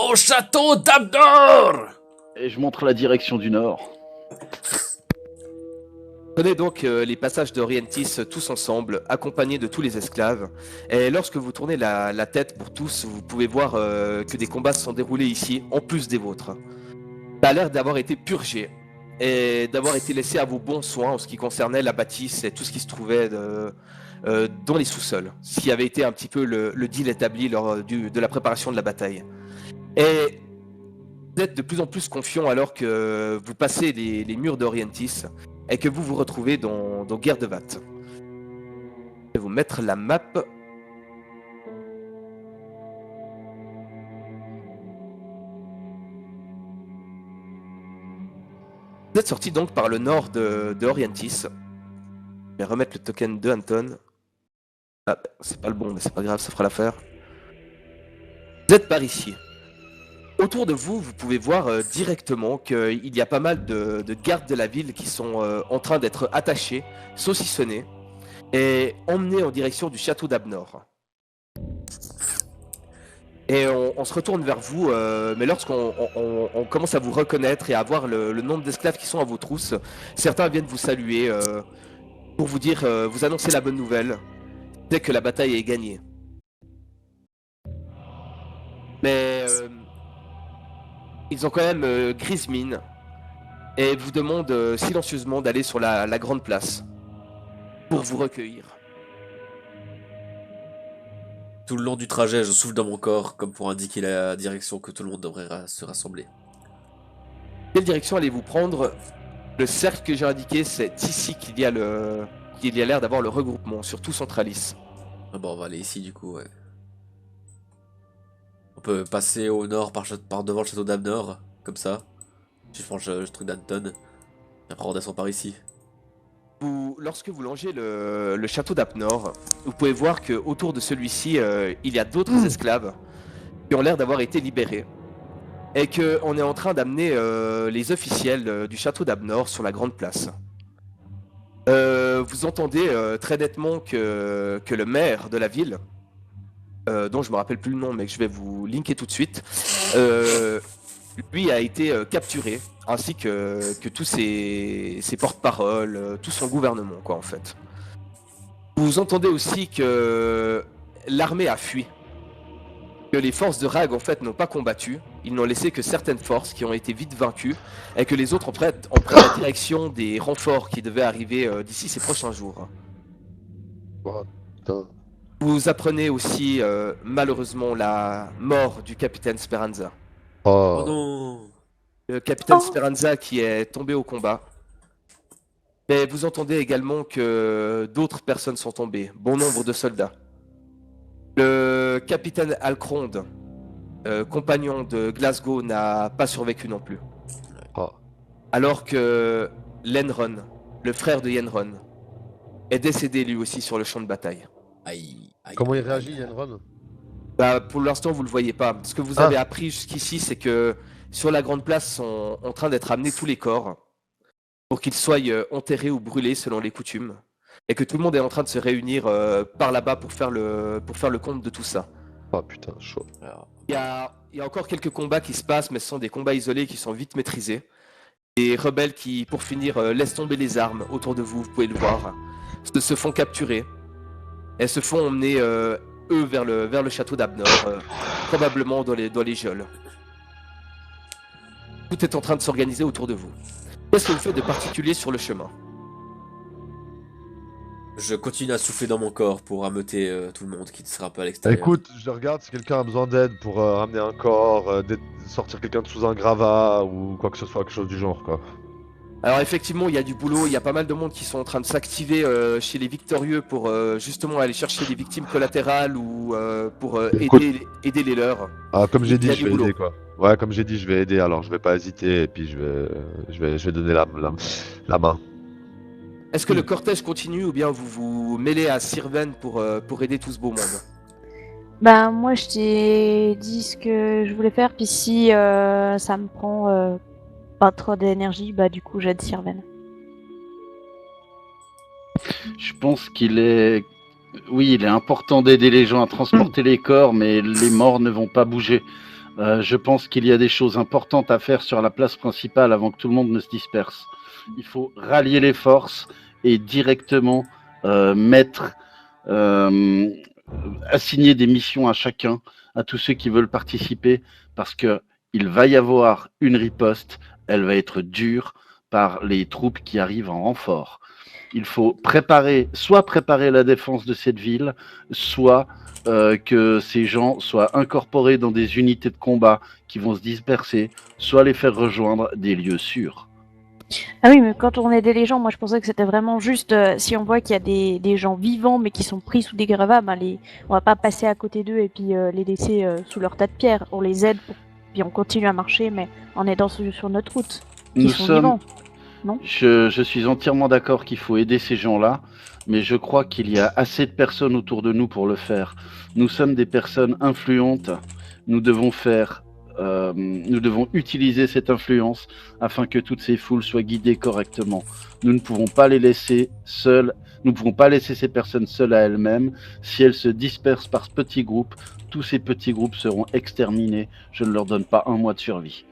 Au château d'Abnor! Et je montre la direction du nord. Prenez donc les passages d'Orientis tous ensemble, accompagnés de tous les esclaves. Et lorsque vous tournez la tête pour tous, vous pouvez voir que des combats se sont déroulés ici, en plus des vôtres. Ça a l'air d'avoir été purgé et d'avoir été laissé à vos bons soins en ce qui concernait la bâtisse et tout ce qui se trouvait dans les sous-sols. Ce qui avait été un petit peu le deal établi lors de la préparation de la bataille. Et vous êtes de plus en plus confiant alors que vous passez les murs d'Orientis et que vous vous retrouvez dans Guerre de Vat. Je vais vous mettre la map. Vous êtes sorti donc par le nord de Orientis. Je vais remettre le token de Anton. Ah, c'est pas le bon, mais c'est pas grave, ça fera l'affaire. Vous êtes par ici. Autour de vous, vous pouvez voir directement qu'il y a pas mal de gardes de la ville qui sont en train d'être attachés, saucissonnés, et emmenés en direction du château d'Abnor. Et on se retourne vers vous, mais lorsqu'on on commence à vous reconnaître et à voir le nombre d'esclaves qui sont à vos trousses, certains viennent vous saluer pour vous dire, vous annoncer la bonne nouvelle, c'est que la bataille est gagnée. Mais ils ont quand même grise mine et vous demandent silencieusement d'aller sur la grande place pour vous recueillir. Tout le long du trajet, je souffle dans mon corps, comme pour indiquer la direction que tout le monde devrait se rassembler. Quelle direction allez-vous prendre? Le cercle que j'ai indiqué, c'est ici qu'il y a l'air d'avoir le regroupement, surtout Centralis. Ah bon, on va aller ici du coup, ouais. On peut passer au nord par devant le château d'Abnor, comme ça. Je prends le truc d'Anton. Et après on descend par ici. Lorsque vous longez le château d'Abnor, vous pouvez voir qu'autour de celui-ci, il y a d'autres esclaves qui ont l'air d'avoir été libérés. Et qu'on est en train d'amener les officiels du château d'Abnor sur la grande place. Vous entendez très nettement que le maire de la ville, dont je me rappelle plus le nom mais que je vais vous linker tout de suite, lui a été capturé, ainsi que tous ses porte-paroles, tout son gouvernement quoi en fait. Vous entendez aussi que l'armée a fui, que les forces de Rag en fait n'ont pas combattu, ils n'ont laissé que certaines forces qui ont été vite vaincues, et que les autres ont pris la direction des renforts qui devaient arriver d'ici ces prochains jours. Oh, putain. Vous apprenez aussi malheureusement la mort du capitaine Speranza. Oh Oh. non! Le capitaine Speranza qui est tombé au combat. Mais vous entendez également que d'autres personnes sont tombées, bon nombre de soldats. Le capitaine Alcronde, compagnon de Glasgow, n'a pas survécu non plus. Oh. Alors que Lenron, le frère de Yenron, est décédé lui aussi sur le champ de bataille. Aïe, aïe. Comment il aïe, réagit, aïe. Yenron? Bah, pour l'instant, vous le voyez pas. Ce que vous avez appris jusqu'ici, c'est que sur la grande place sont en train d'être amenés tous les corps pour qu'ils soient enterrés ou brûlés selon les coutumes. Et que tout le monde est en train de se réunir par là-bas pour faire le compte de tout ça. Oh putain, chaud. Alors, Il y a encore quelques combats qui se passent, mais ce sont des combats isolés qui sont vite maîtrisés. Des rebelles qui, pour finir, laissent tomber les armes autour de vous, vous pouvez le voir, se font capturer. Et se font emmener, eux, vers le château d'Abnor, probablement dans les geôles. Tout est en train de s'organiser autour de vous. Qu'est-ce que vous faites de particulier sur le chemin? je continue à souffler dans mon corps pour ameuter tout le monde qui sera un peu à l'extérieur. Écoute, je regarde si quelqu'un a besoin d'aide pour ramener un corps, sortir quelqu'un de sous un gravat ou quoi que ce soit, quelque chose du genre quoi. Alors effectivement, il y a du boulot, il y a pas mal de monde qui sont en train de s'activer chez les victorieux pour justement aller chercher des victimes collatérales ou pour Écoute. aider les leurs. Ah, comme j'ai Il y dit, a je du vais boulot. aider quoi. Ouais, comme j'ai dit, je vais aider, alors je vais pas hésiter et puis je vais donner la main. Est-ce que le cortège continue ou bien vous vous mêlez à Sirven pour aider tout ce beau monde? Bah moi je t'ai dit ce que je voulais faire, puis si ça me prend pas trop d'énergie, bah du coup j'aide Sirven. Je pense qu'il est... Oui, il est important d'aider les gens à transporter les corps, mais les morts ne vont pas bouger. Je pense qu'il y a des choses importantes à faire sur la place principale avant que tout le monde ne se disperse. Il faut rallier les forces et directement mettre, assigner des missions à chacun, à tous ceux qui veulent participer, parce que il va y avoir une riposte, elle va être dure par les troupes qui arrivent en renfort. Il faut soit préparer la défense de cette ville, soit que ces gens soient incorporés dans des unités de combat qui vont se disperser, soit les faire rejoindre des lieux sûrs. Ah oui, mais quand on aidait les gens, moi je pensais que c'était vraiment juste si on voit qu'il y a des gens vivants mais qui sont pris sous des gravats, ben on va pas passer à côté d'eux et puis les laisser sous leur tas de pierres. On les aide, puis on continue à marcher, mais en aidant sur notre route. Qui sont vivants. Non ? Je suis entièrement d'accord qu'il faut aider ces gens-là, mais je crois qu'il y a assez de personnes autour de nous pour le faire. Nous sommes des personnes influentes. Nous devons utiliser cette influence afin que toutes ces foules soient guidées correctement. Nous ne pouvons pas les laisser seules. Nous ne pouvons pas laisser ces personnes seules à elles-mêmes. Si elles se dispersent par petits groupes, tous ces petits groupes seront exterminés. Je ne leur donne pas un mois de survie.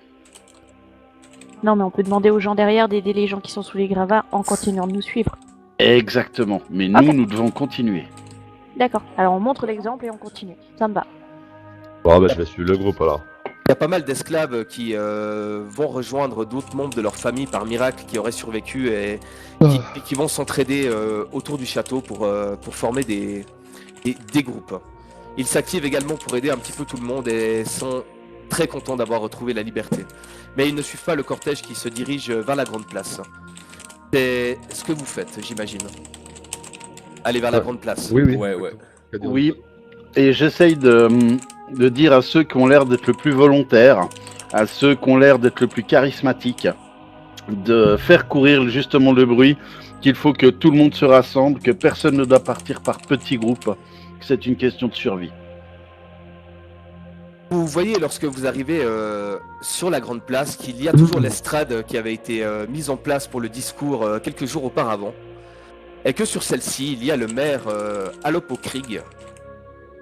Non, mais on peut demander aux gens derrière d'aider les gens qui sont sous les gravats en continuant de nous suivre. Exactement. Mais nous, nous devons continuer. D'accord. Alors on montre l'exemple et on continue. Ça me va. Bon, bah, je vais suivre le groupe alors. Il y a pas mal d'esclaves qui vont rejoindre d'autres membres de leur famille par miracle qui auraient survécu et qui vont s'entraider autour du château pour former des groupes. Ils s'activent également pour aider un petit peu tout le monde et sont très contents d'avoir retrouvé la liberté. Mais ils ne suivent pas le cortège qui se dirige vers la grande place. C'est ce que vous faites, j'imagine. Aller vers la grande place. Oui, oui. Ouais. Oui, et j'essaye de dire à ceux qui ont l'air d'être le plus volontaires, à ceux qui ont l'air d'être le plus charismatiques, de faire courir justement le bruit, qu'il faut que tout le monde se rassemble, que personne ne doit partir par petits groupes, que c'est une question de survie. Vous voyez lorsque vous arrivez sur la grande place qu'il y a toujours l'estrade qui avait été mise en place pour le discours quelques jours auparavant. Et que sur celle-ci, il y a le maire Alopokrig,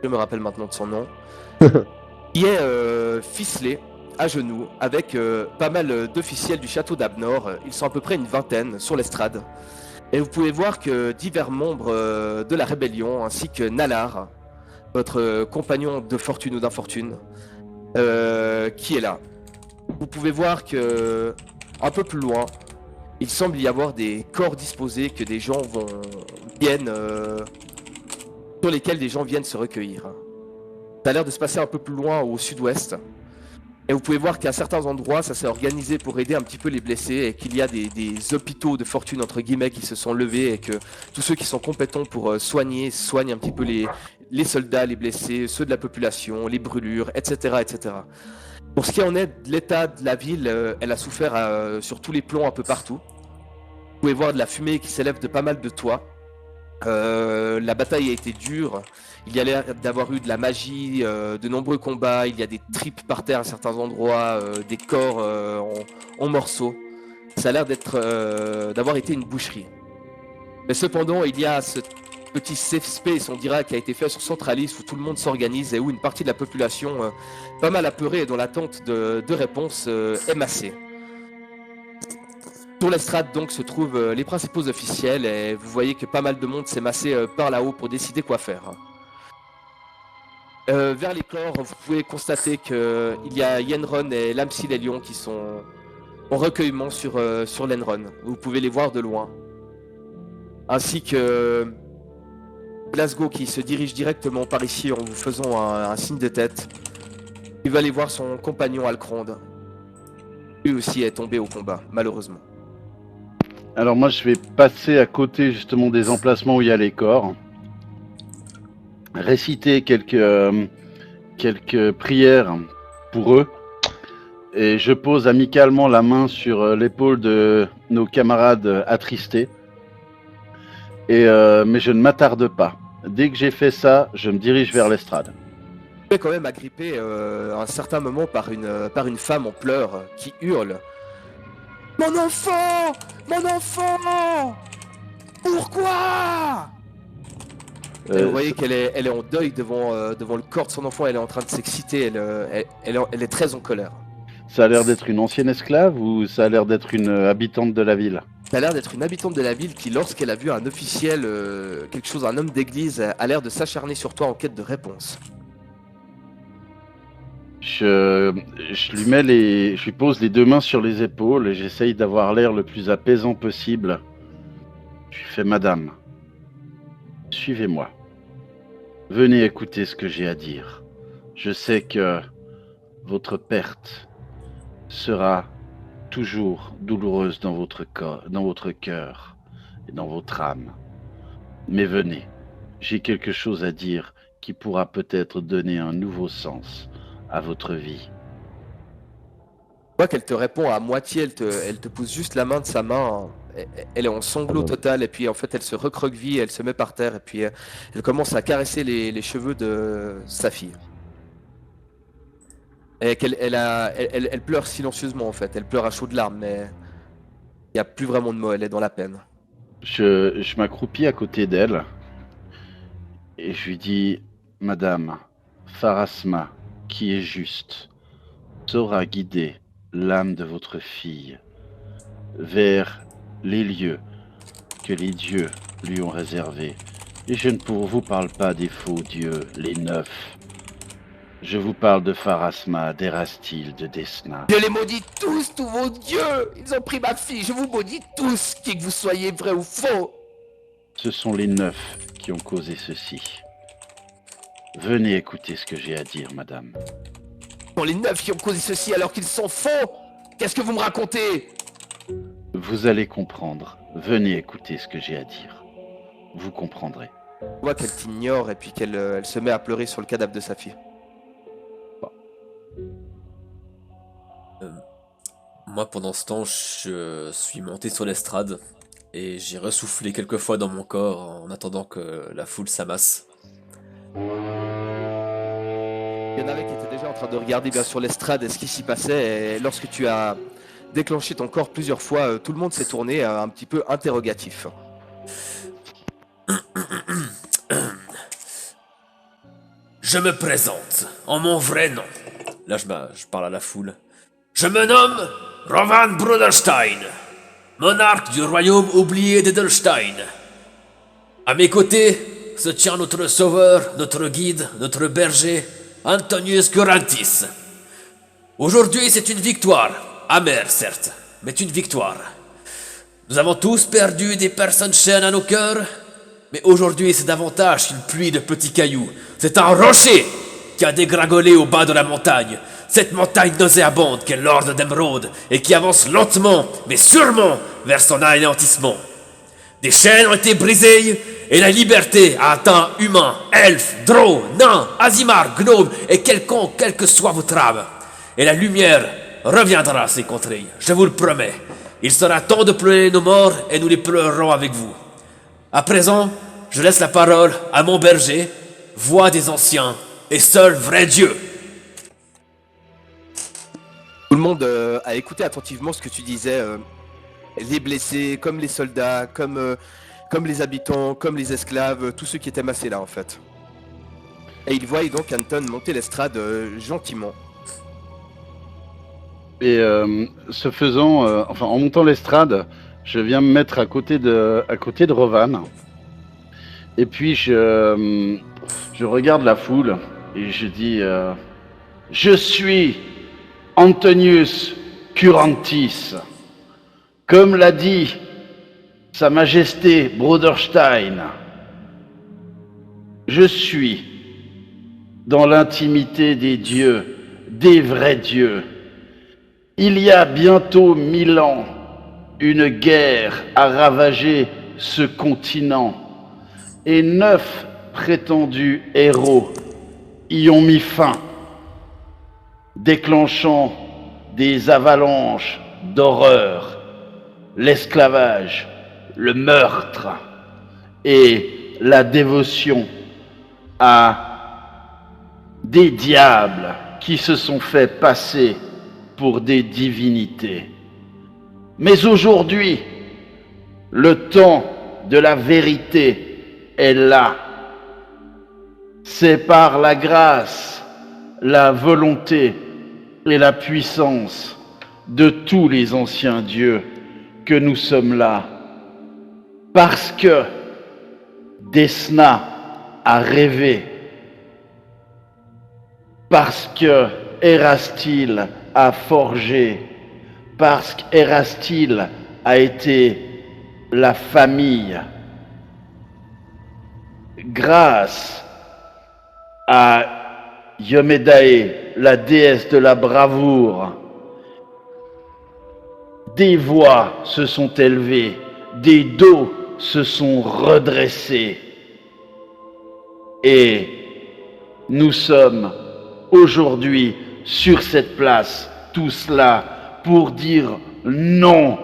je me rappelle maintenant de son nom, qui est ficelé à genoux avec pas mal d'officiels du château d'Abnor. Ils sont à peu près une vingtaine sur l'estrade. Et vous pouvez voir que divers membres de la rébellion, ainsi que Nalar, votre compagnon de fortune ou d'infortune, qui est là. Vous pouvez voir que un peu plus loin, il semble y avoir des corps disposés que des gens viennent sur lesquels des gens viennent se recueillir. Ça a l'air de se passer un peu plus loin au sud-ouest. Et vous pouvez voir qu'à certains endroits, ça s'est organisé pour aider un petit peu les blessés et qu'il y a des hôpitaux de fortune entre guillemets qui se sont levés et que tous ceux qui sont compétents pour soignent un petit peu les soldats, les blessés, ceux de la population, les brûlures, etc., etc. Pour ce qui en est de l'état de la ville, elle a souffert sur tous les plans un peu partout. Vous pouvez voir de la fumée qui s'élève de pas mal de toits. La bataille a été dure. Il y a l'air d'avoir eu de la magie, de nombreux combats. Il y a des tripes par terre à certains endroits, des corps en morceaux. Ça a l'air d'avoir été une boucherie. Mais cependant, il y a ce petit safe space, on dira, qui a été fait sur Centralis où tout le monde s'organise et où une partie de la population, pas mal apeurée et dans l'attente de réponses, est massée. Sur l'estrade donc se trouvent les principaux officiels et vous voyez que pas mal de monde s'est massé par là-haut pour décider quoi faire. Vers les corps, vous pouvez constater qu'il y a Yenron et Lamsilelion qui sont en recueillement sur l'Enron. Vous pouvez les voir de loin. Ainsi que Glasgow qui se dirige directement par ici en vous faisant un signe de tête. Il va aller voir son compagnon Alcronde. Lui aussi est tombé au combat, malheureusement. Alors moi je vais passer à côté justement des emplacements où il y a les corps, réciter quelques prières pour eux, et je pose amicalement la main sur l'épaule de nos camarades attristés, mais je ne m'attarde pas. Dès que j'ai fait ça, je me dirige vers l'estrade. Vous êtes quand même agrippé à un certain moment par une femme en pleurs qui hurle. Mon enfant! Mon enfant! Pourquoi? Et vous voyez elle est en deuil devant le corps de son enfant, elle est en train de s'exciter, elle est très en colère. Ça a l'air d'être une ancienne esclave ou ça a l'air d'être une habitante de la ville? Ça a l'air d'être une habitante de la ville qui, lorsqu'elle a vu un officiel, quelque chose, un homme d'église, a l'air de s'acharner sur toi en quête de réponse. Je lui pose les 2 mains sur les épaules et j'essaye d'avoir l'air le plus apaisant possible. Je lui fais: Madame, suivez-moi. Venez écouter ce que j'ai à dire. Je sais que votre perte sera toujours douloureuse dans votre cœur et dans votre âme. Mais venez, j'ai quelque chose à dire qui pourra peut-être donner un nouveau sens à votre vie. Tu vois qu'elle te répond à moitié, elle te pousse juste la main de sa main, elle est en sanglot total, et puis en fait elle se recroqueville, elle se met par terre, et puis elle commence à caresser les cheveux de sa fille. Et elle pleure silencieusement en fait, elle pleure à chaudes larmes, mais il n'y a plus vraiment de mots, elle est dans la peine. Je m'accroupis à côté d'elle et je lui dis: Madame, Pharasma, qui est juste, saura guider l'âme de votre fille vers les lieux que les dieux lui ont réservés. Et je ne vous parle pas des faux dieux, les 9. Je vous parle de Pharasma, d'Erastil, de Desna. Je les maudis tous vos dieux! Ils ont pris ma fille, je vous maudis tous, qui que vous soyez vrai ou faux! Ce sont les 9 qui ont causé ceci. Venez écouter ce que j'ai à dire, madame. Ce sont les 9 qui ont causé ceci alors qu'ils sont faux! Qu'est-ce que vous me racontez? Vous allez comprendre. Venez écouter ce que j'ai à dire. Vous comprendrez. Tu vois qu'elle t'ignore et puis elle se met à pleurer sur le cadavre de sa fille. Moi, pendant ce temps, je suis monté sur l'estrade et j'ai ressoufflé quelques fois dans mon corps en attendant que la foule s'amasse. Il y en avait qui étaient déjà en train de regarder bien sur l'estrade ce qui s'y passait, et lorsque tu as déclenché ton corps plusieurs fois, tout le monde s'est tourné un petit peu interrogatif. Je me présente en mon vrai nom. Là, je parle à la foule. Je me nomme Rovan Bruderstein, monarque du royaume oublié d'Edelstein. À mes côtés se tient notre sauveur, notre guide, notre berger, Antonius Gurantis. Aujourd'hui, c'est une victoire, amère certes, mais une victoire. Nous avons tous perdu des personnes chères à nos cœurs, mais aujourd'hui, c'est davantage qu'une pluie de petits cailloux. C'est un rocher qui a dégringolé au bas de la montagne. Cette montagne nauséabonde qu'est l'Ordre d'Émeraude et qui avance lentement, mais sûrement, vers son anéantissement. Des chaînes ont été brisées et la liberté a atteint humains, elfes, drôles, nains, azimars, gnomes et quelconque, quelle que soit votre âme. Et la lumière reviendra à ces contrées, je vous le promets. Il sera temps de pleurer nos morts et nous les pleurerons avec vous. À présent, je laisse la parole à mon berger, voix des anciens et seul vrai Dieu. Tout le monde a écouté attentivement ce que tu disais. Les blessés, comme les soldats, comme les habitants, comme les esclaves, tous ceux qui étaient massés là en fait. Et ils voient donc Anton monter l'estrade gentiment. Et ce faisant, en montant l'estrade, je viens me mettre à côté de Rovan. Et puis je regarde la foule et je dis je suis Antonius Gurantis. Comme l'a dit Sa Majesté Bruderstein, je suis dans l'intimité des dieux, des vrais dieux. Il y a bientôt 1000 ans, une guerre a ravagé ce continent et 9 prétendus héros y ont mis fin, déclenchant des avalanches d'horreur, l'esclavage, le meurtre et la dévotion à des diables qui se sont fait passer pour des divinités. Mais aujourd'hui, le temps de la vérité est là. C'est par la grâce, la volonté et la puissance de tous les anciens dieux que nous sommes là. Parce que Desna a rêvé, parce que Erastil a forgé, parce qu'Erastil a été la famille. Grâce à Yomedae, la déesse de la bravoure, des voix se sont élevées, des dos se sont redressés. Et nous sommes aujourd'hui sur cette place, tous là, pour dire non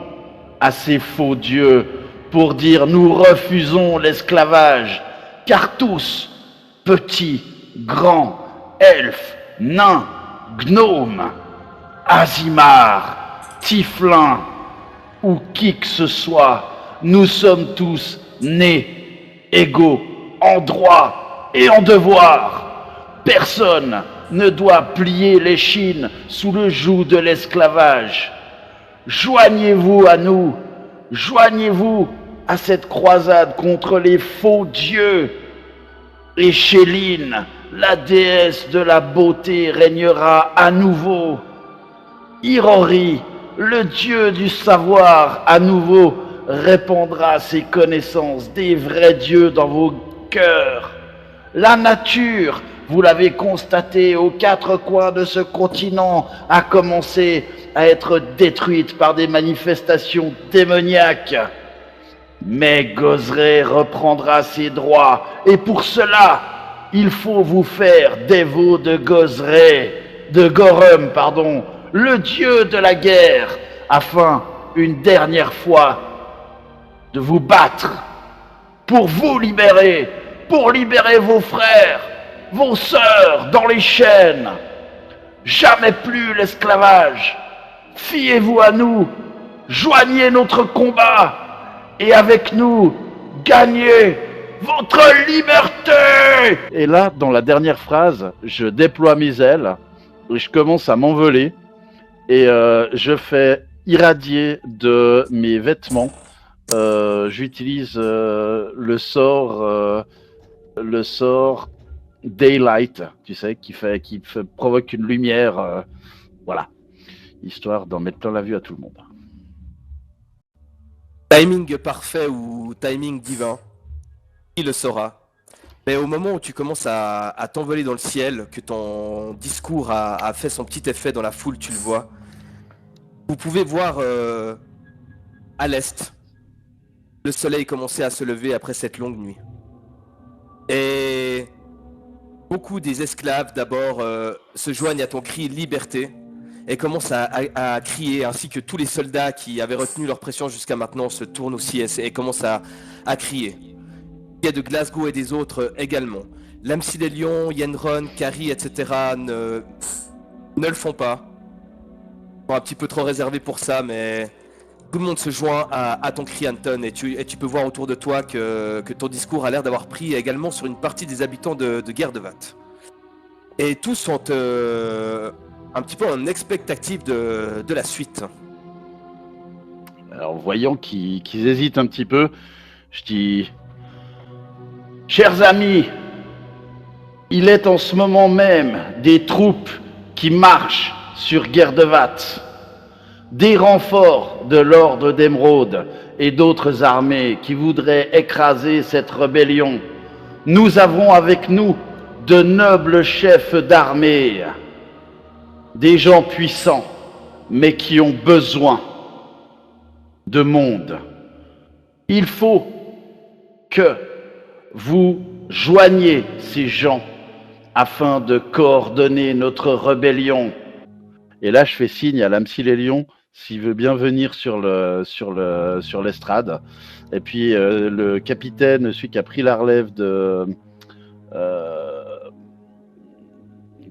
à ces faux dieux, pour dire nous refusons l'esclavage, car tous, petits, grands, elfes, nains, gnomes, azimars, tiflins ou qui que ce soit, nous sommes tous nés égaux en droit et en devoir. Personne ne doit plier l'échine sous le joug de l'esclavage. Joignez-vous à nous, joignez-vous à cette croisade contre les faux dieux. Et Chéline, la déesse de la beauté, régnera à nouveau. Irori, le dieu du savoir, à nouveau répandra ses connaissances des vrais dieux dans vos cœurs. La nature, vous l'avez constaté aux quatre coins de ce continent, a commencé à être détruite par des manifestations démoniaques. Mais Gozreh reprendra ses droits, et pour cela, il faut vous faire dévot de Gozreh, de Gorum, pardon, le dieu de la guerre, afin, une dernière fois, de vous battre, pour vous libérer, pour libérer vos frères, vos sœurs dans les chaînes. Jamais plus l'esclavage. Fiez-vous à nous, joignez notre combat, et avec nous, gagnez votre liberté. Et là, dans la dernière phrase, je déploie mes ailes, et je commence à m'envoler, et je fais irradier de mes vêtements. J'utilise le sort Daylight, tu sais, qui provoque une lumière, voilà, histoire d'en mettre plein la vue à tout le monde. Timing parfait ou timing divin, qui le saura. Mais au moment où tu commences à t'envoler dans le ciel, que ton discours a fait son petit effet dans la foule, tu le vois. Vous pouvez voir à l'est, le soleil commencer à se lever après cette longue nuit. Et beaucoup des esclaves d'abord se joignent à ton cri liberté et commencent à crier, ainsi que tous les soldats qui avaient retenu leur pression jusqu'à maintenant se tournent aussi et commencent à crier. Il y a de Glasgow et des autres également. Lamsilelion, Yenron, Kari, etc. ne le font pas. Bon, un petit peu trop réservé pour ça, mais tout le monde se joint à ton cri, Anton, et tu peux voir autour de toi que ton discours a l'air d'avoir pris également sur une partie des habitants de Guerdevat. Et tous sont un petit peu en expectative de la suite. Alors, voyant qu'ils hésitent un petit peu, je dis... Chers amis, il est en ce moment même des troupes qui marchent sur Guerdevat, des renforts de l'Ordre d'Émeraude et d'autres armées qui voudraient écraser cette rébellion. Nous avons avec nous de nobles chefs d'armée, des gens puissants, mais qui ont besoin de monde. Il faut que vous joignez ces gens afin de coordonner notre rébellion. Et là, je fais signe à Lamsilelion s'il veut bien venir sur l'estrade. Et puis le capitaine, celui qui a pris la relève de...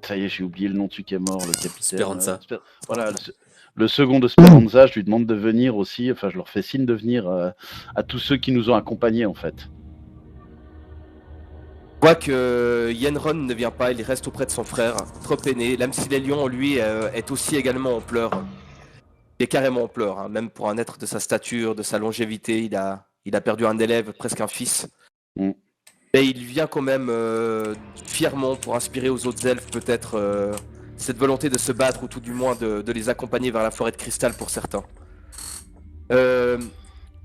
ça y est, j'ai oublié le nom de celui qui est mort, le capitaine. Speranza. Voilà, le second de Speranza, je lui demande de venir aussi. Enfin, je leur fais signe de venir à tous ceux qui nous ont accompagnés, en fait. On voit que Yenron ne vient pas, il reste auprès de son frère, trop peiné. L'Amsilelion, lui, est aussi également en pleurs. Il est carrément en pleurs, hein. Même pour un être de sa stature, de sa longévité, il a perdu un élève, presque un fils. Mm. Mais il vient quand même fièrement pour inspirer aux autres elfes peut-être cette volonté de se battre, ou tout du moins de les accompagner vers la forêt de cristal pour certains.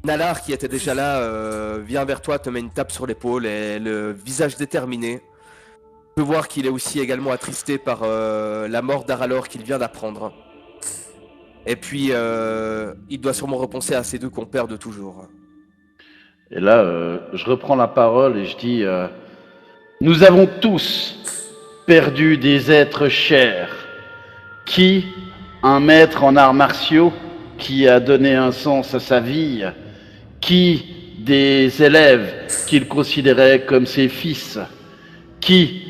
Nalar, qui était déjà là, vient vers toi, te met une tape sur l'épaule et le visage déterminé. Tu peux voir qu'il est aussi également attristé par la mort d'Aralor qu'il vient d'apprendre. Et puis, il doit sûrement repenser à ses deux compères de toujours. Et là, je reprends la parole et je dis nous avons tous perdu des êtres chers. Qui, un maître en arts martiaux, qui a donné un sens à sa vie, qui, des élèves qu'il considérait comme ses fils, qui,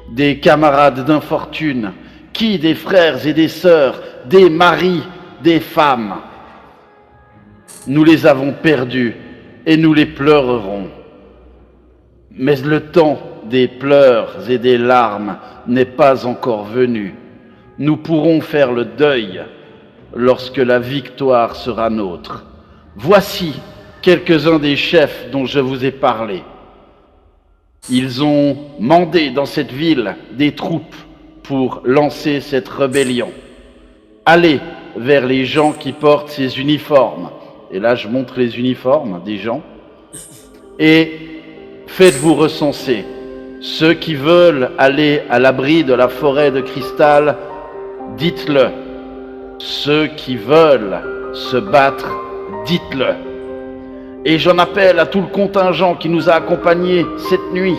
des camarades d'infortune, qui, des frères et des sœurs, des maris, des femmes. Nous les avons perdus et nous les pleurerons. Mais le temps des pleurs et des larmes n'est pas encore venu. Nous pourrons faire le deuil lorsque la victoire sera nôtre. Voici quelques-uns des chefs dont je vous ai parlé. Ils ont mandé dans cette ville des troupes pour lancer cette rébellion. Allez vers les gens qui portent ces uniformes. Et là, je montre les uniformes des gens. Et faites-vous recenser. Ceux qui veulent aller à l'abri de la forêt de cristal, dites-le. Ceux qui veulent se battre, dites-le. Et j'en appelle à tout le contingent qui nous a accompagnés cette nuit.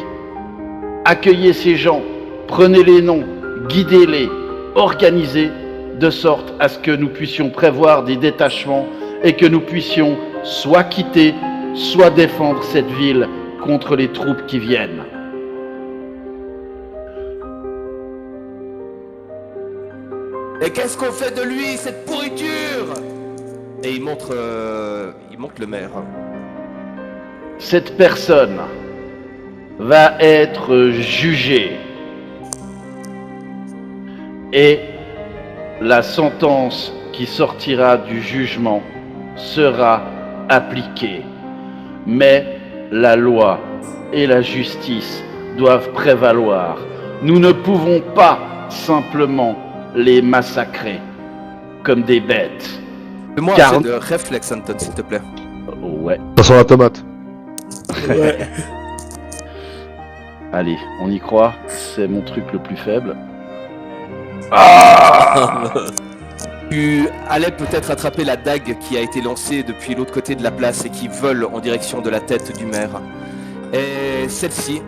Accueillez ces gens, prenez les noms, guidez-les, organisez de sorte à ce que nous puissions prévoir des détachements et que nous puissions soit quitter, soit défendre cette ville contre les troupes qui viennent. Et qu'est-ce qu'on fait de lui, cette pourriture? Et il montre le maire. Cette personne va être jugée et la sentence qui sortira du jugement sera appliquée. Mais la loi et la justice doivent prévaloir. Nous ne pouvons pas simplement les massacrer comme des bêtes. Fais-moi un Car- jet de réflexe, Anton, s'il te plaît. Ouais, Ça sent la tomate. allez, on y croit, c'est mon truc le plus faible. Tu allais peut-être attraper la dague qui a été lancée depuis l'autre côté de la place et qui vole en direction de la tête du maire. Et celle-ci,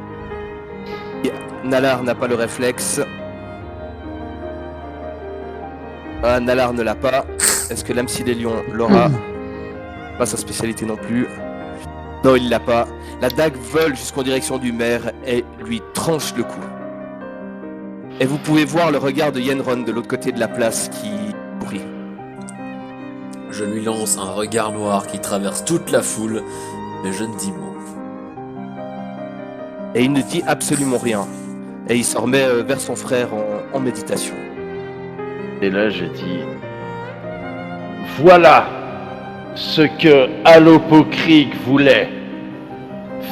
Nalar n'a pas le réflexe. Ah, Nalar ne l'a pas. Est-ce que l'Amsilelion l'aura? Pas sa spécialité non plus. Non, il l'a pas. La dague vole jusqu'en direction du maire et lui tranche le cou. Et vous pouvez voir le regard de Yenron de l'autre côté de la place qui brille. Je lui lance un regard noir qui traverse toute la foule, mais je ne dis mot. Et il ne dit absolument rien. Et il s'en remet vers son frère en méditation. Et là, je dis voilà ce que Alopokrik voulait.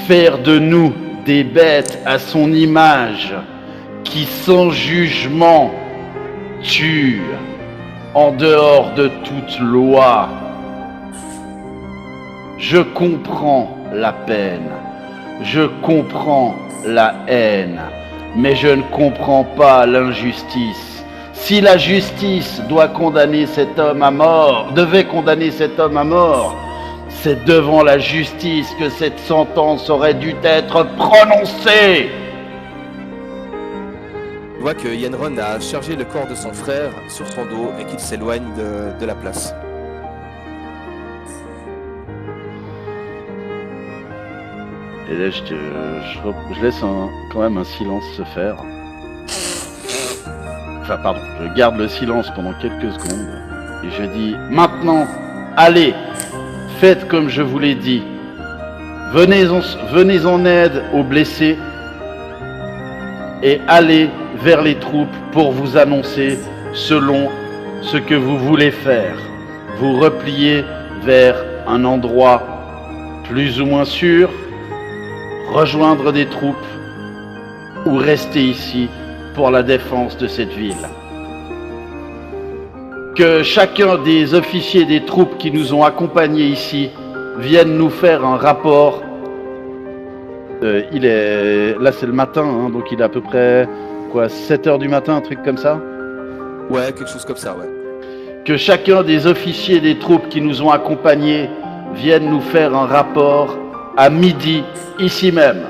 Faire de nous des bêtes à son image, qui sans jugement tuent en dehors de toute loi. Je comprends la peine, je comprends la haine, mais je ne comprends pas l'injustice. Si la justice doit condamner cet homme à mort, devait condamner cet homme à mort, c'est devant la justice que cette sentence aurait dû être prononcée. On voit que Yenron a chargé le corps de son frère sur son dos et qu'il s'éloigne de la place. Et là, je laisse quand même un silence se faire. Enfin, pardon, je garde le silence pendant quelques secondes. Et je dis, maintenant, allez, faites comme je vous l'ai dit. Venez en aide aux blessés et allez vers les troupes pour vous annoncer selon ce que vous voulez faire. Vous repliez vers un endroit plus ou moins sûr, rejoindre des troupes ou rester ici pour la défense de cette ville. Que chacun des officiers des troupes qui nous ont accompagnés ici vienne nous faire un rapport. Là c'est le matin, hein, donc il est à peu près 7h du matin, un truc comme ça. Ouais, quelque chose comme ça, ouais. Que chacun des officiers des troupes qui nous ont accompagnés vienne nous faire un rapport à midi, ici même.